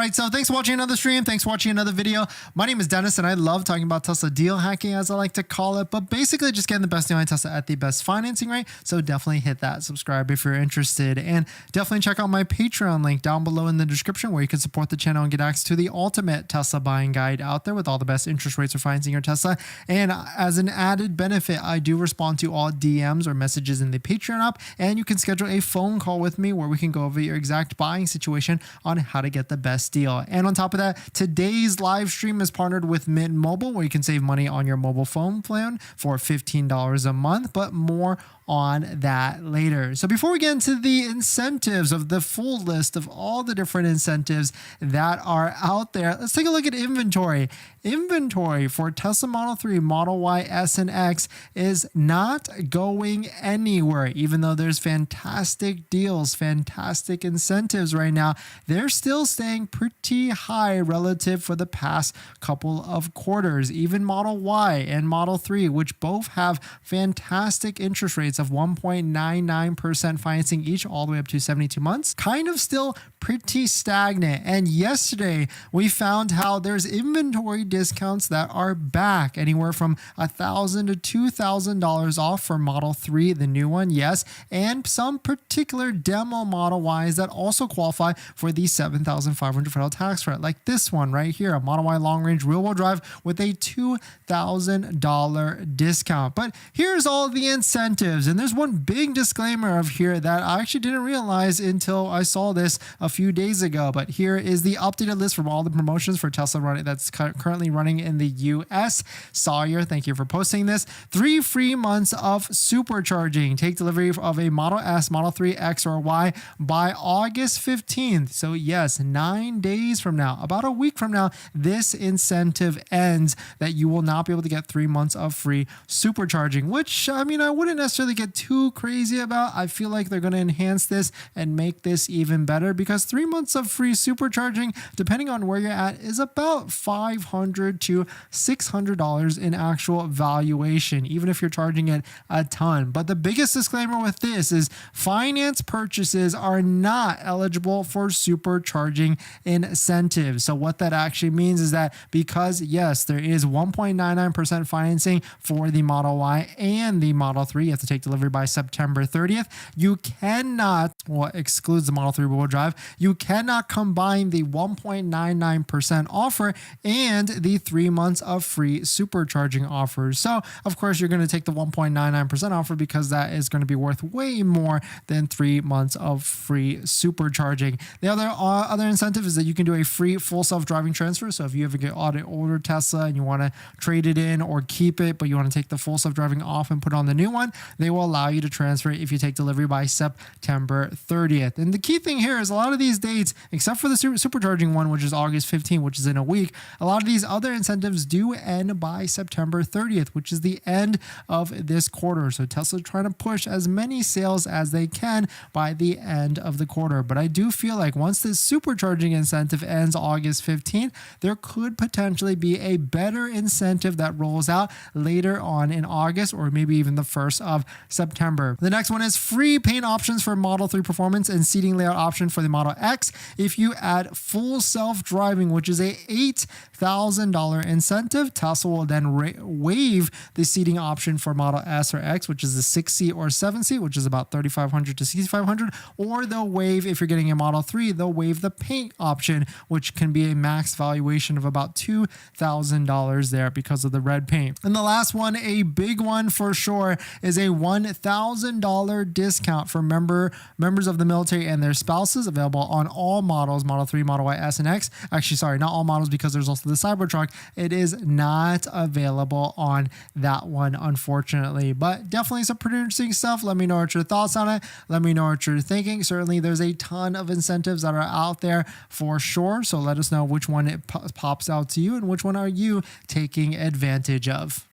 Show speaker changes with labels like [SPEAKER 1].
[SPEAKER 1] right, so thanks for watching another stream. Thanks for watching another video. My name is Dennis, and I love talking about Tesla deal hacking, as I like to call it, but basically just getting the best deal on Tesla at the best financing rate. So definitely hit that subscribe if you're interested, and definitely check out my Patreon link down below in the description where you can support the channel and get access to the ultimate Tesla buying guide out there with all the best interest rates for financing your Tesla. And as an added benefit, I do respond to all DMs or messages in the Patreon app, and you can schedule a phone call with me where we can go over your exact buying situation on how to get the best deal. And on top of that, today's live stream is partnered with Mint Mobile, where you can save money on your mobile phone plan for $15 a month, but more on that later. So before we get into the incentives of the full list of all the different incentives that are out there, let's take a look at inventory. Inventory for Tesla Model 3, Model Y, S, and X is not going anywhere. Even though there's fantastic deals, fantastic incentives right now, they're still staying pretty high relative for the past couple of quarters. Even Model Y and Model 3, which both have fantastic interest rates of 1.99% financing each all the way up to 72 months, kind of still pretty stagnant. And yesterday we found how there's inventory discounts that are back anywhere from $1,000 to $2,000 off for Model 3, the new one, yes, and some particular demo Model Ys that also qualify for the $7,500 federal tax credit, like this one right here, a Model Y long range rear wheel drive with a $2,000 discount. But here's all the incentives. And there's one big disclaimer of here that I actually didn't realize until I saw this a few days ago. But here is the updated list from all the promotions for Tesla running that's currently running in the US. Sawyer, thank you for posting this. 3 free months of supercharging. Take delivery of a Model S, Model 3, X, or Y by August 15th. So yes, 9 days from now, about a week from now, this incentive ends that you will not be able to get 3 months of free supercharging, which I mean, I wouldn't necessarily get too crazy about. I feel like they're going to enhance this and make this even better, because 3 months of free supercharging, depending on where you're at, is about $500 to $600 in actual valuation, even if you're charging it a ton. But the biggest disclaimer with this is finance purchases are not eligible for supercharging incentives. So what that actually means is that because yes, there is 1.99% financing for the Model Y and the Model 3, you have to take delivery by September 30th. You cannot, well, excludes the Model 3 wheel drive, you cannot combine the 1.99% offer and the 3 months of free supercharging offers. So of course you're going to take the 1.99% offer because that is going to be worth way more than 3 months of free supercharging. The other incentive is that you can do a free full self-driving transfer. So if you ever get an older Tesla and you want to trade it in or keep it, but you want to take the full self-driving off and put on the new one, they will allow you to transfer it if you take delivery by September 30th. And the key thing here is a lot of these dates, except for the supercharging one, which is August 15th, which is in a week, a lot of these other incentives do end by September 30th, which is the end of this quarter. So Tesla's trying to push as many sales as they can by the end of the quarter. But I do feel like once this supercharging incentive ends August 15th, there could potentially be a better incentive that rolls out later on in August, or maybe even the 1st of September. The next one is free paint options for Model 3 Performance and seating layout option for the Model X. If you add full self-driving, which is a $8,000 incentive, Tesla will then waive the seating option for Model S or X, which is the 6-seat or 7-seat, which is about $3,500 to $6,500, or they'll waive, if you're getting a Model 3, they'll waive the paint option, which can be a max valuation of about $2,000 there because of the red paint. And the last one, a big one for sure, is a $1,000 discount for members of the military and their spouses, available on all models, Model 3, Model Y, S, and X. Actually, sorry, not all models, because there's also the Cybertruck. It is not available on that one, unfortunately, but definitely some pretty interesting stuff. Let me know what your thoughts on it. Let me know what you're thinking. Certainly there's a ton of incentives that are out there for sure. So let us know which one it pops out to you and which one are you taking advantage of.